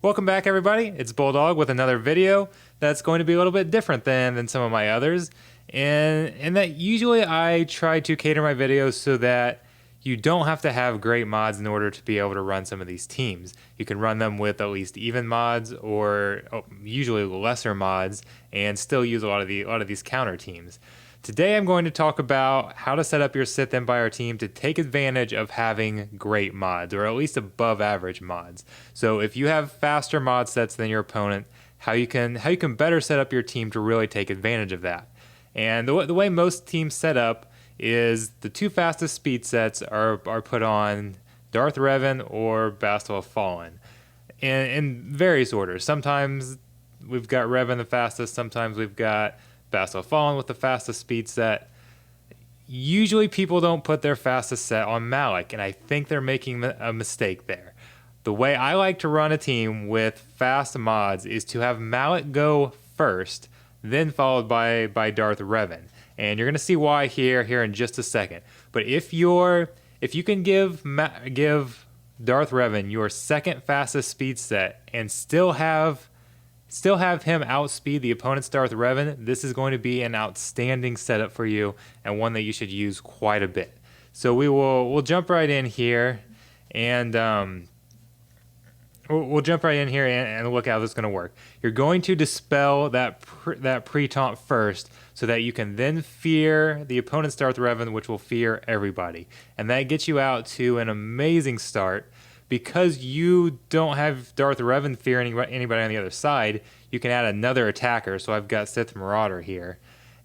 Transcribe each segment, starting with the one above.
Welcome back, everybody. It's Bulldog with another video that's going to be a little bit different than some of my others. And that usually I try to cater my videos so that you don't have to have great mods in order to be able to run some of these teams. You can run them with at least even mods or usually lesser mods and still use a lot of these counter teams. Today I'm going to talk about how to set up your Sith Empire team to take advantage of having great mods, or at least above average mods. So if you have faster mod sets than your opponent, how you can better set up your team to really take advantage of that. And the way most teams set up is the two fastest speed sets are put on Darth Revan or Bastille of Fallen in various orders. Sometimes we've got Revan the fastest, sometimes we've got Bastille of Fallen with the fastest speed set. Usually people don't put their fastest set on Malak, and I think they're making a mistake there. The way I like to run a team with fast mods is to have Malak go first, then followed by Darth Revan. And you're going to see why here in just a second. But if you can give Darth Revan your second fastest speed set and still have him outspeed the opponent's Darth Revan, this is going to be an outstanding setup for you and one that you should use quite a bit. So we'll jump right in here and we'll jump right in here and look how this is going to work. You're going to dispel that pre-taunt first so that you can then fear the opponent's Darth Revan, which will fear everybody. And that gets you out to an amazing start. Because you don't have Darth Revan fear anybody on the other side, you can add another attacker. So I've got Sith Marauder here.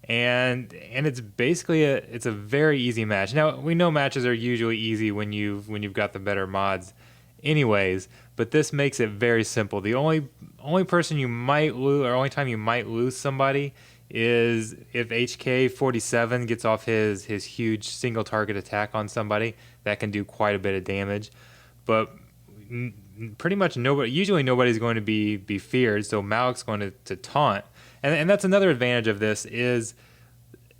And it's basically it's a very easy match. Now, we know matches are usually easy when you've got the better mods anyways, but this makes it very simple. The only person you might lose, or only time you might lose somebody, is if HK47 gets off his huge single target attack on somebody. That can do quite a bit of damage. But pretty much usually nobody's going to be feared, so Malak's going to taunt. And that's another advantage of this is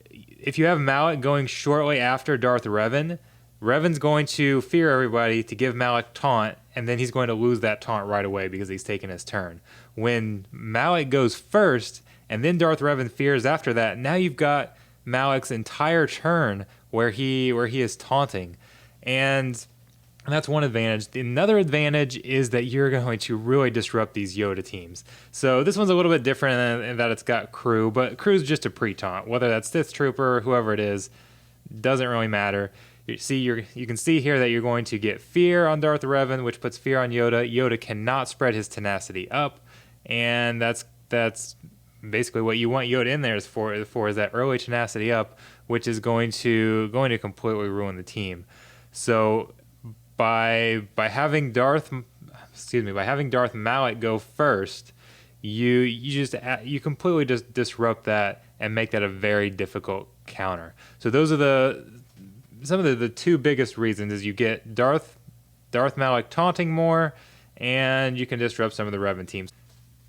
if you have Malak going shortly after Darth Revan, Revan's going to fear everybody to give Malak taunt, and then he's going to lose that taunt right away because he's taken his turn. When Malak goes first, and then Darth Revan fears after that, now you've got Malak's entire turn where he is taunting. And that's one advantage. Another advantage is that you're going to really disrupt these Yoda teams. So this one's a little bit different in that it's got crew, but crew's just a pre-taunt. Whether that's Sith Trooper or whoever it is, doesn't really matter. You can see here that you're going to get fear on Darth Revan, which puts fear on Yoda. Yoda cannot spread his tenacity up, and that's basically what you want Yoda in there is that early tenacity up, which is going to completely ruin the team. So by having Darth Malak go first, you completely just disrupt that and make that a very difficult counter. So those are some of the two biggest reasons is you get Darth Malak taunting more, and you can disrupt some of the Revan teams.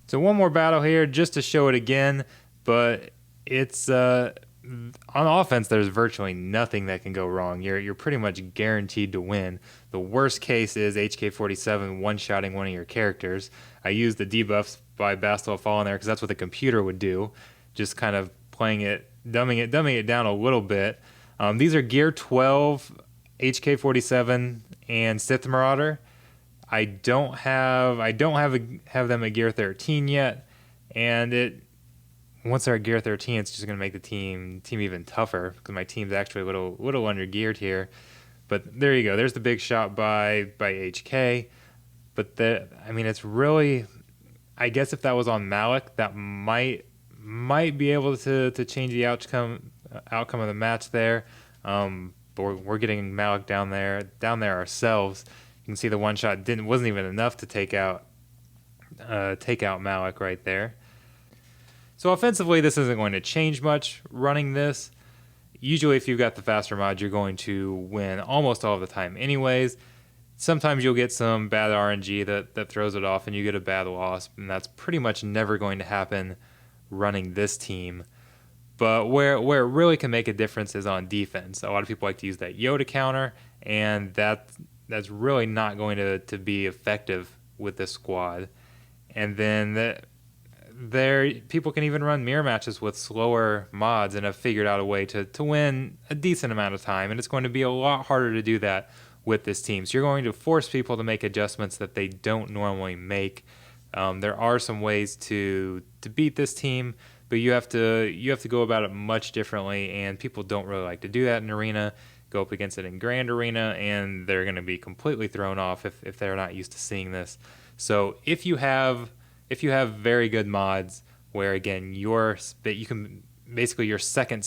So one more battle here just to show it again, but it's on offense, there's virtually nothing that can go wrong. You're pretty much guaranteed to win. The worst case is HK47 one-shotting one of your characters. I used the debuffs by Bastille of Fallen there because that's what the computer would do, just kind of playing it, dumbing it down a little bit. These are Gear 12, HK47, and Sith Marauder. I don't have them at Gear 13 yet, and once they're at Gear 13, it's just going to make the team even tougher because my team's actually a little under geared here. But there you go. There's the big shot by HK. But it's really, I guess if that was on Malak, that might be able to change the outcome of the match there. But we're getting Malak down there ourselves. You can see the one shot wasn't even enough to take out Malak right there. So offensively, this isn't going to change much running this. Usually if you've got the faster mod, you're going to win almost all of the time anyways. Sometimes you'll get some bad RNG that throws it off and you get a bad loss, and that's pretty much never going to happen running this team. But where it really can make a difference is on defense. A lot of people like to use that Yoda counter, and that's really not going to be effective with this squad. And then there people can even run mirror matches with slower mods and have figured out a way to win a decent amount of time, and it's going to be a lot harder to do that with this team. So you're going to force people to make adjustments that they don't normally make. There are some ways to beat this team, but you have to go about it much differently, and people don't really like to do that in Arena. Go up against it in Grand Arena, and they're going to be completely thrown off if they're not used to seeing this. So if you have very good mods where, again, you can basically your second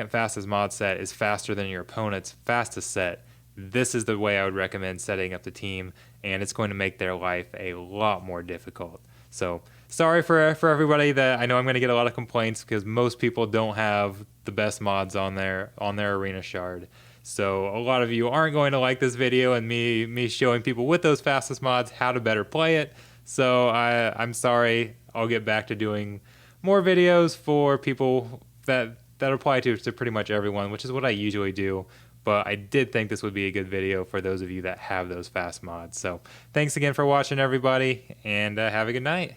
fastest mod set is faster than your opponent's fastest set, this is the way I would recommend setting up the team, and it's going to make their life a lot more difficult. So sorry for everybody that I know I'm going to get a lot of complaints because most people don't have the best mods on their Arena Shard. So a lot of you aren't going to like this video and me showing people with those fastest mods how to better play it. So I'm sorry. I'll get back to doing more videos for people that apply to pretty much everyone, which is what I usually do. But I did think this would be a good video for those of you that have those fast mods. So thanks again for watching, everybody, and have a good night.